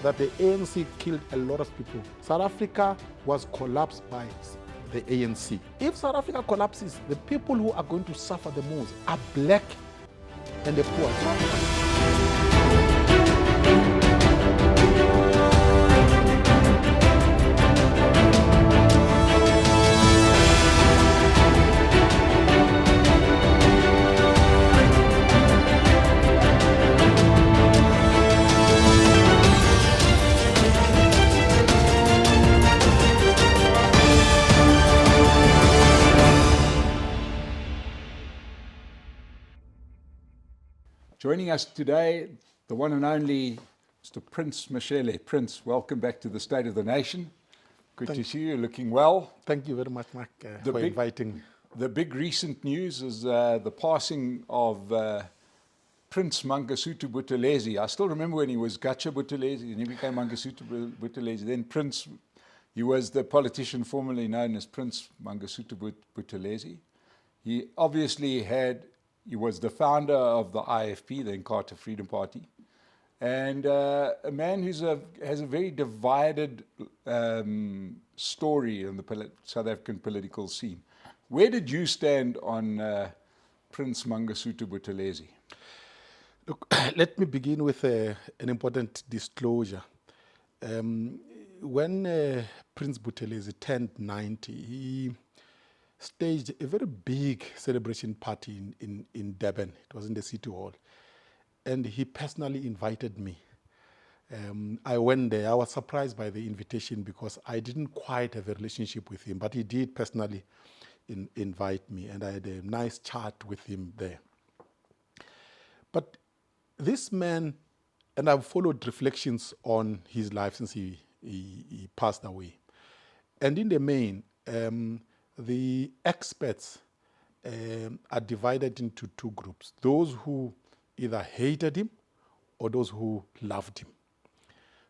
that the ANC killed a lot of people. South Africa was collapsed by the ANC. If South Africa collapses, the people who are going to suffer the most are black and the poor. Joining us today, the one and only Mr. Prince Mashele. Prince, welcome back to the State of the Nation. Good to see you, looking well. Thank you very much, Mike, for inviting me. The big recent news is the passing of Prince Mangosuthu Buthulezi. I still remember when he was Gacha Buthulezi and he became Mangosuthu Buthulezi. Then Prince, he was the politician formerly known as Prince Mangosuthu Buthulezi. He obviously he was the founder of the IFP, the Inkatha Freedom Party, and a man who has a very divided story in the South African political scene. Where did you stand on Prince Mangosuthu Buthulezi? Look, let me begin with an important disclosure. When Prince Buthulezi turned 90, he staged a very big celebration party in Durban. It was in the City Hall. And he personally invited me. I went there. I was surprised by the invitation because I didn't quite have a relationship with him, but he did personally invite me, and I had a nice chat with him there. But this man, and I've followed reflections on his life since he passed away. And in the main, the experts are divided into two groups: those who either hated him or those who loved him.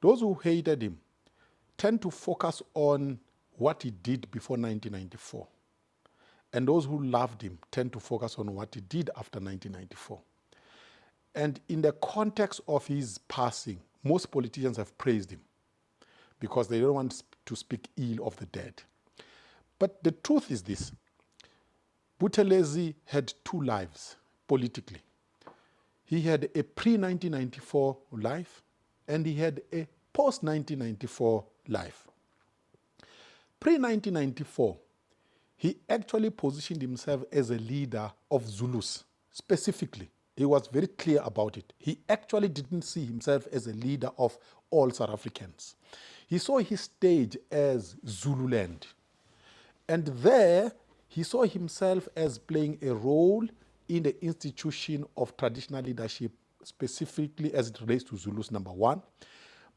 Those who hated him tend to focus on what he did before 1994. And those who loved him tend to focus on what he did after 1994. And in the context of his passing, most politicians have praised him because they don't want to speak ill of the dead. But the truth is this: Buthulezi had two lives politically. He had a pre-1994 life and he had a post-1994 life. Pre-1994, he actually positioned himself as a leader of Zulus, specifically. He was very clear about it. He actually didn't see himself as a leader of all South Africans. He saw his stage as Zululand. And there, he saw himself as playing a role in the institution of traditional leadership, specifically as it relates to Zulus, number one.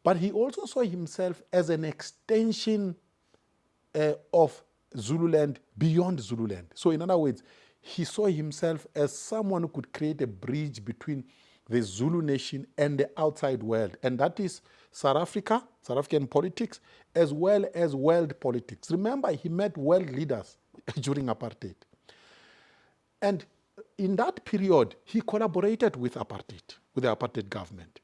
But he also saw himself as an extension of Zululand beyond Zululand. So in other words, he saw himself as someone who could create a bridge between the Zulu nation and the outside world. And that is South Africa, South African politics, as well as world politics. Remember, he met world leaders during apartheid. And in that period, he collaborated with apartheid, with the apartheid government,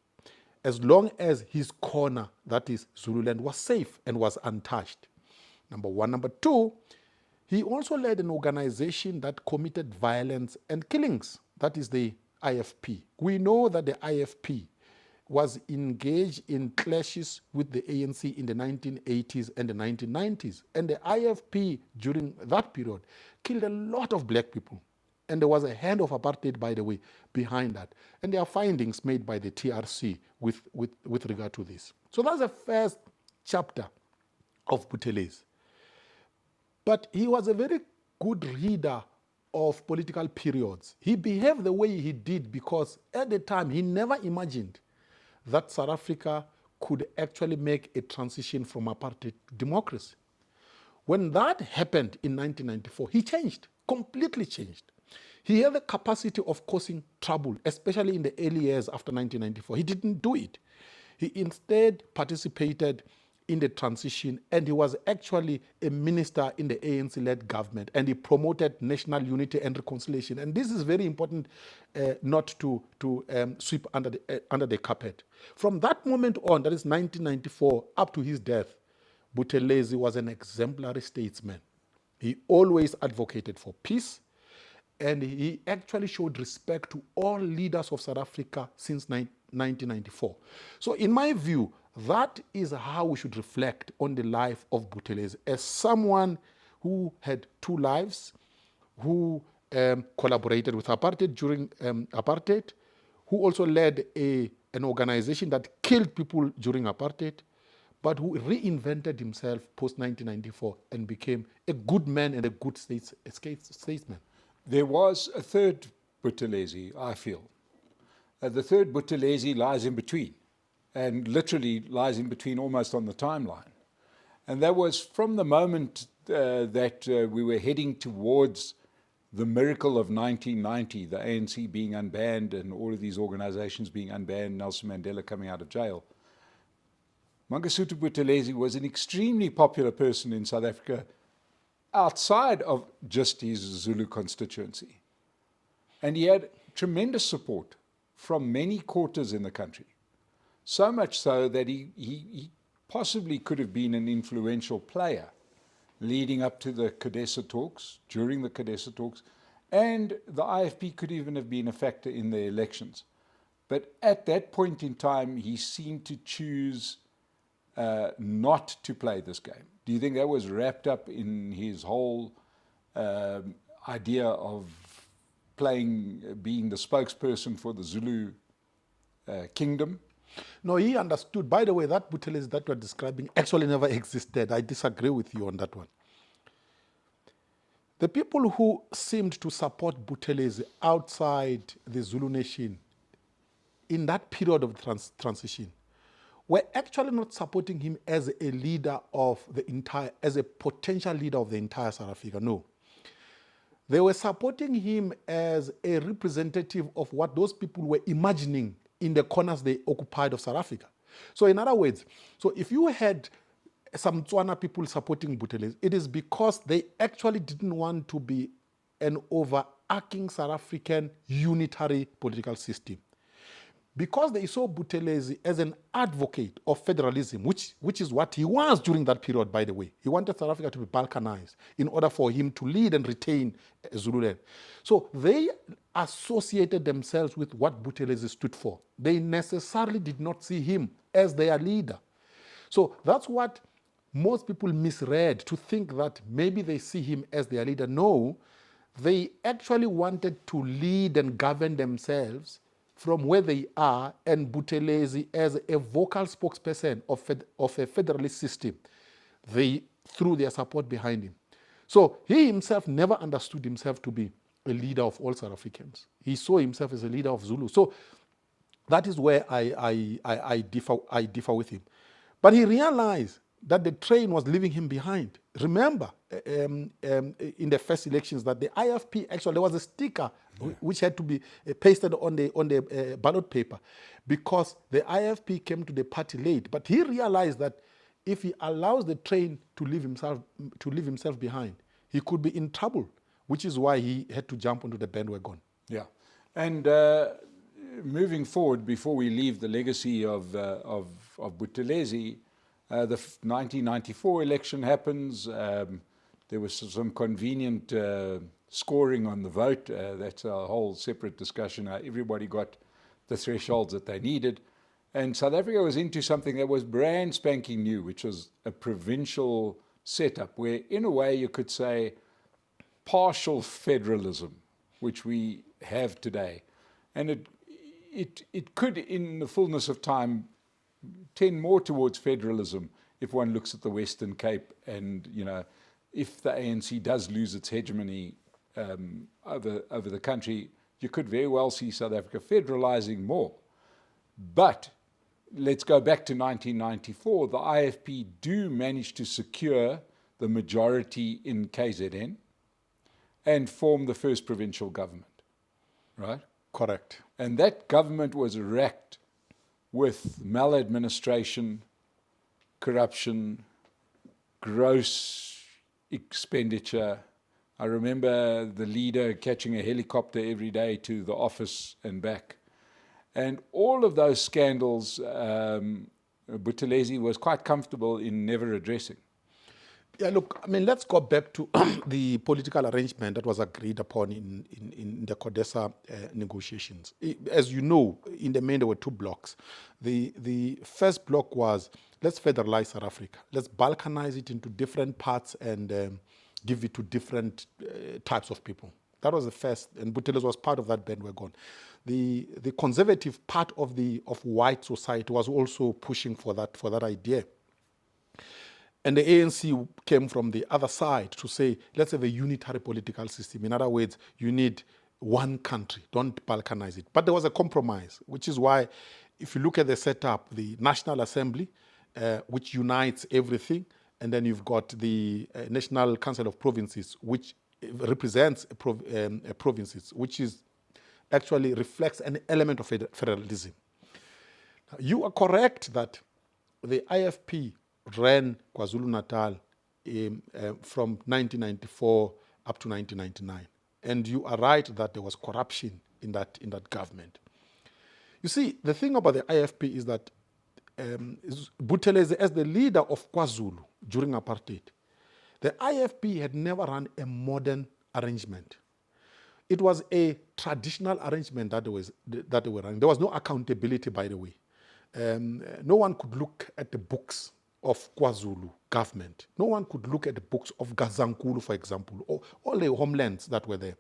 as long as his corner, that is Zululand, was safe and was untouched. Number one. Number two, he also led an organization that committed violence and killings, that is the IFP. We know that the IFP was engaged in clashes with the ANC in the 1980s and the 1990s. And the IFP during that period killed a lot of black people. And there was a hand of apartheid, by the way, behind that. And there are findings made by the TRC with regard to this. So that's the first chapter of Buthulezi. But he was a very good reader of political periods. He behaved the way he did because at the time he never imagined that South Africa could actually make a transition from apartheid to democracy. When that happened in 1994, he changed, completely changed. He had the capacity of causing trouble, especially in the early years after 1994. He didn't do it. He instead participated in the transition, and he was actually a minister in the ANC-led government, and he promoted national unity and reconciliation. And this is very important not to sweep under the carpet. From that moment on, that is 1994, up to his death, Buthulezi was an exemplary statesman. He always advocated for peace, and he actually showed respect to all leaders of South Africa since 1994. So in my view, that is how we should reflect on the life of Buthulezi as someone who had two lives, who collaborated with apartheid during apartheid, who also led an organization that killed people during apartheid, but who reinvented himself post-1994 and became a good man and a good statesman. There was a third Buthulezi, I feel. The third Buthulezi lies in between, and literally lies in between almost on the timeline. And that was from the moment that we were heading towards the miracle of 1990, the ANC being unbanned and all of these organizations being unbanned, Nelson Mandela coming out of jail. Mangosuthu Buthulezi was an extremely popular person in South Africa outside of just his Zulu constituency. And he had tremendous support from many quarters in the country. So much so that he possibly could have been an influential player leading up to the CODESA talks, during the CODESA talks, and the IFP could even have been a factor in the elections. But at that point in time, he seemed to choose not to play this game. Do you think that was wrapped up in his whole idea of being the spokesperson for the Zulu kingdom? No, he understood. By the way, that Buthulezi that you're describing actually never existed. I disagree with you on that one. The people who seemed to support Buthulezi outside the Zulu nation in that period of transition were actually not supporting him as a leader of the entire, as a potential leader of the entire South Africa. No. They were supporting him as a representative of what those people were imagining in the corners they occupied of South Africa. So in other words, so if you had some Tswana people supporting Buthulezi, it is because they actually didn't want to be an overarching South African unitary political system. Because they saw Buthulezi as an advocate of federalism, which is what he was during that period, by the way. He wanted South Africa to be balkanized in order for him to lead and retain Zululand. So they associated themselves with what Buthulezi stood for. They necessarily did not see him as their leader. So that's what most people misread, to think that maybe they see him as their leader. No, they actually wanted to lead and govern themselves from where they are, and Buthulezi as a vocal spokesperson of a federalist system, they threw their support behind him. So he himself never understood himself to be a leader of all South Africans. He saw himself as a leader of Zulu. So that is where I differ with him. But he realized that the train was leaving him behind. Remember, in the first elections, that the IFP, actually, there was a sticker which had to be pasted on the ballot paper, because the IFP came to the party late. But he realized that if he allows the train to leave himself behind, he could be in trouble, which is why he had to jump onto the bandwagon. Yeah, and moving forward, before we leave the legacy of Buthulezi, the 1994 election happens. There was some convenient scoring on the vote. That's a whole separate discussion. Everybody got the thresholds that they needed. And South Africa was into something that was brand spanking new, which was a provincial setup, where in a way you could say partial federalism, which we have today. And it could, in the fullness of time, tend more towards federalism if one looks at the Western Cape, and if the ANC does lose its hegemony over the country, you could very well see South Africa federalizing more. But let's go back to 1994. The IFP do manage to secure the majority in KZN and form the first provincial government, right? Correct. And that government was racked with maladministration, corruption, gross expenditure. I remember the leader catching a helicopter every day to the office and back. And all of those scandals, Buthulezi was quite comfortable in never addressing. Yeah, look, I mean, let's go back to the political arrangement that was agreed upon in the CODESA negotiations. As you know, in the main, there were two blocks. The first block was, let's federalize South Africa. Let's balkanize it into different parts and give it to different types of people. That was the first, and Buthulezi was part of that bandwagon. The conservative part of white society was also pushing for that idea. And the ANC came from the other side to say, let's have a unitary political system. In other words, you need one country, don't balkanize it. But there was a compromise, which is why, if you look at the setup, the National Assembly, which unites everything, and then you've got the National Council of Provinces, which represents provinces, which is actually reflects an element of federalism. Now, you are correct that the IFP ran KwaZulu-Natal from 1994 up to 1999. And you are right that there was corruption in that government. You see, the thing about the IFP is that Buthulezi, as the leader of KwaZulu during apartheid, the IFP had never run a modern arrangement. It was a traditional arrangement that they were running. There was no accountability, by the way. No one could look at the books of KwaZulu government. No one could look at the books of Gazankulu, for example, or all the homelands that were there.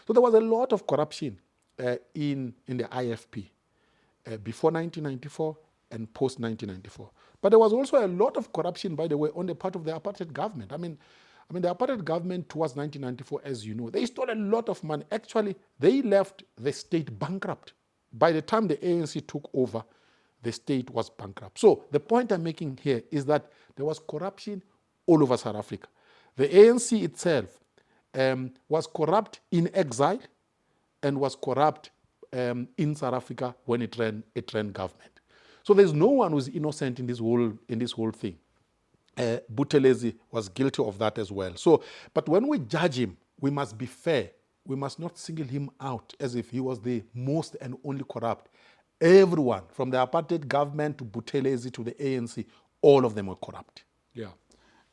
So there was a lot of corruption in the IFP before 1994 and post 1994. But there was also a lot of corruption, by the way, on the part of the apartheid government. I mean, the apartheid government towards 1994, as you know, they stole a lot of money. Actually, they left the state bankrupt. By the time the ANC took over, the state was bankrupt. So the point I'm making here is that there was corruption all over South Africa. The ANC itself was corrupt in exile and was corrupt in South Africa when it ran government. So there's no one who's innocent in this whole thing. Buthulezi was guilty of that as well. So, but when we judge him, we must be fair. We must not single him out as if he was the most and only corrupt. Everyone, from the apartheid government to Buthulezi to the ANC, all of them were corrupt. Yeah.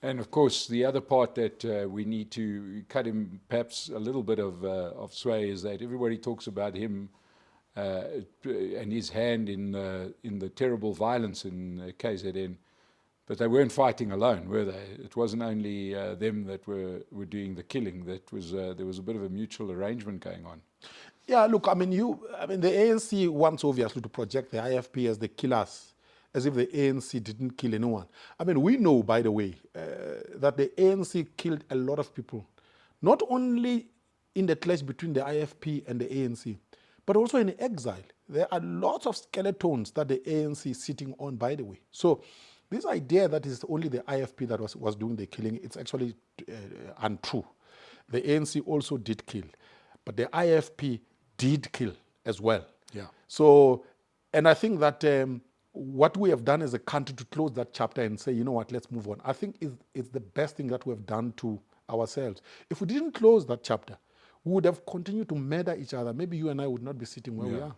And of course, the other part that we need to cut him perhaps a little bit of sway is that everybody talks about him and his hand in the terrible violence in KZN. But they weren't fighting alone, were they? It wasn't only them that were doing the killing. There was a bit of a mutual arrangement going on. Yeah, look, the ANC wants obviously to project the IFP as the killers, as if the ANC didn't kill anyone. We know, by the way, that the ANC killed a lot of people, not only in the clash between the IFP and the ANC, but also in exile. There are lots of skeletons that the ANC is sitting on, by the way. So this idea that it's only the IFP that was doing the killing, it's actually untrue. The ANC also did kill, but the IFP did kill as well. Yeah. So, and I think that what we have done as a country to close that chapter and say, you know what, let's move on, I think it's the best thing that we have done to ourselves. If we didn't close that chapter, we would have continued to murder each other. Maybe you and I would not be sitting where we are.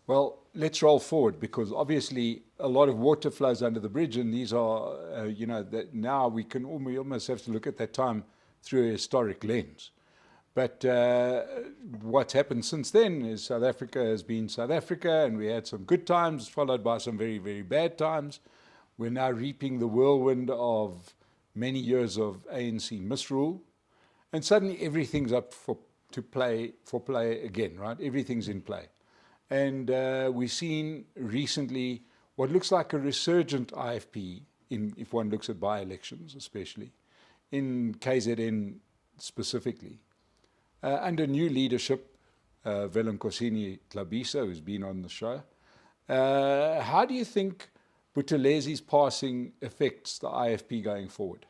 Well, let's roll forward, because obviously a lot of water flows under the bridge, and these are, that now we almost have to look at that time through a historic lens. But what's happened since then is South Africa has been South Africa, and we had some good times followed by some very, very bad times. We're now reaping the whirlwind of many years of ANC misrule, and suddenly everything's up for play again, right? Everything's in play. And we've seen recently what looks like a resurgent IFP, if one looks at by-elections especially, in KZN specifically. Under new leadership, Velenkosini Tlabisa, who's been on the show, how do you think Buthelezi's passing affects the IFP going forward?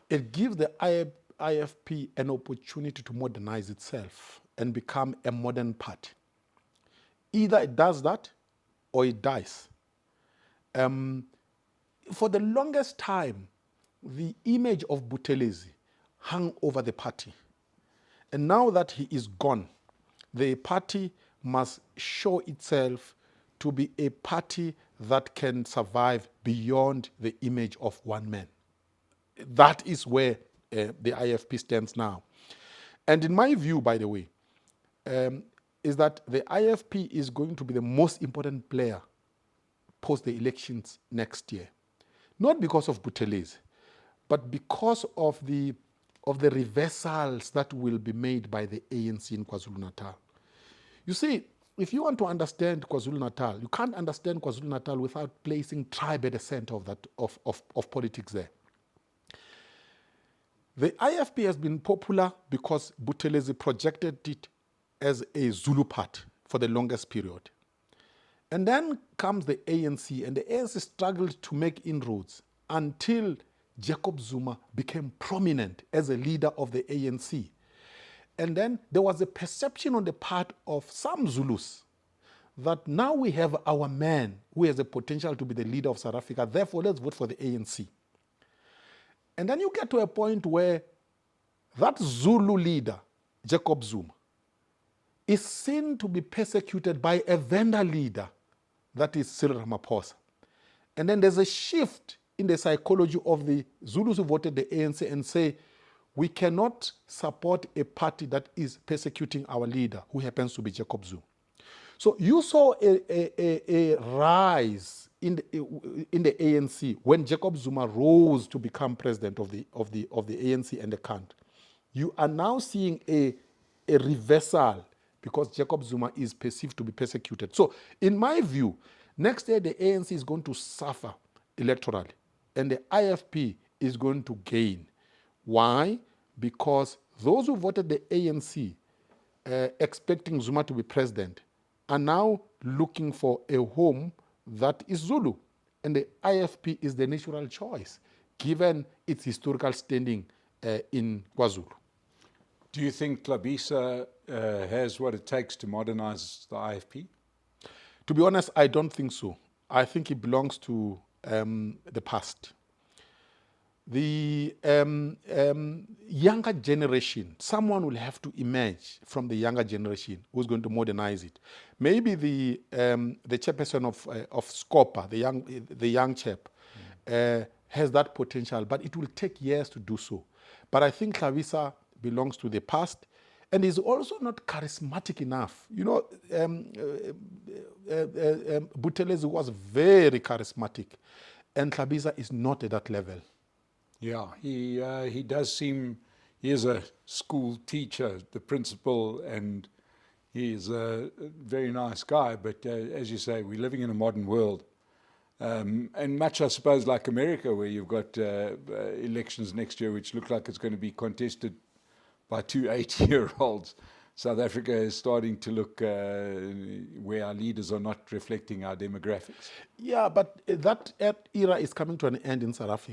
It gives the IFP an opportunity to modernize itself and become a modern party. Either it does that or it dies. for the longest time, the image of Buthulezi hung over the party. And now that he is gone, the party must show itself to be a party that can survive beyond the image of one man. That is where the IFP stands now. And in my view, by the way, is that the IFP is going to be the most important player post the elections next year. Not because of Buthulezi, but because of the reversals that will be made by the ANC in KwaZulu-Natal. You see, if you want to understand KwaZulu-Natal, you can't understand KwaZulu-Natal without placing tribe at the center of politics there. The IFP has been popular because Buthulezi projected it as a Zulu party for the longest period. And then comes the ANC, and the ANC struggled to make inroads until Jacob Zuma became prominent as a leader of the ANC. And then there was a perception on the part of some Zulus that now we have our man who has the potential to be the leader of South Africa, therefore let's vote for the ANC. And then you get to a point where that Zulu leader, Jacob Zuma, is seen to be persecuted by a vendor leader, that is Cyril Ramaphosa. And then there's a shift in the psychology of the Zulus who voted the ANC and say, we cannot support a party that is persecuting our leader, who happens to be Jacob Zuma. So you saw a rise in the ANC when Jacob Zuma rose to become president of the ANC and the country. You are now seeing a reversal because Jacob Zuma is perceived to be persecuted. So in my view, next year the ANC is going to suffer electorally and the IFP is going to gain. Why? Because those who voted the ANC expecting Zuma to be president are now looking for a home that is Zulu. And the IFP is the natural choice, given its historical standing in KwaZulu. Do you think Hlabisa has what it takes to modernize the IFP? To be honest, I don't think so. I think it belongs to the past. The younger generation, someone will have to emerge from the younger generation who's going to modernize it. Maybe the chairperson of Scopa, the young chap, has that potential, but it will take years to do so. But I think Hlabisa belongs to the past and is also not charismatic enough. You know, Buthulezi was very charismatic and Hlabisa is not at that level. Yeah, he does seem, he is a school teacher, the principal, and he is a very nice guy, but as you say, we're living in a modern world. And much, I suppose, like America, where you've got elections next year, which look like it's going to be contested by two 80-year-olds. South Africa is starting to look where our leaders are not reflecting our demographics. Yeah, but that era is coming to an end in South Africa.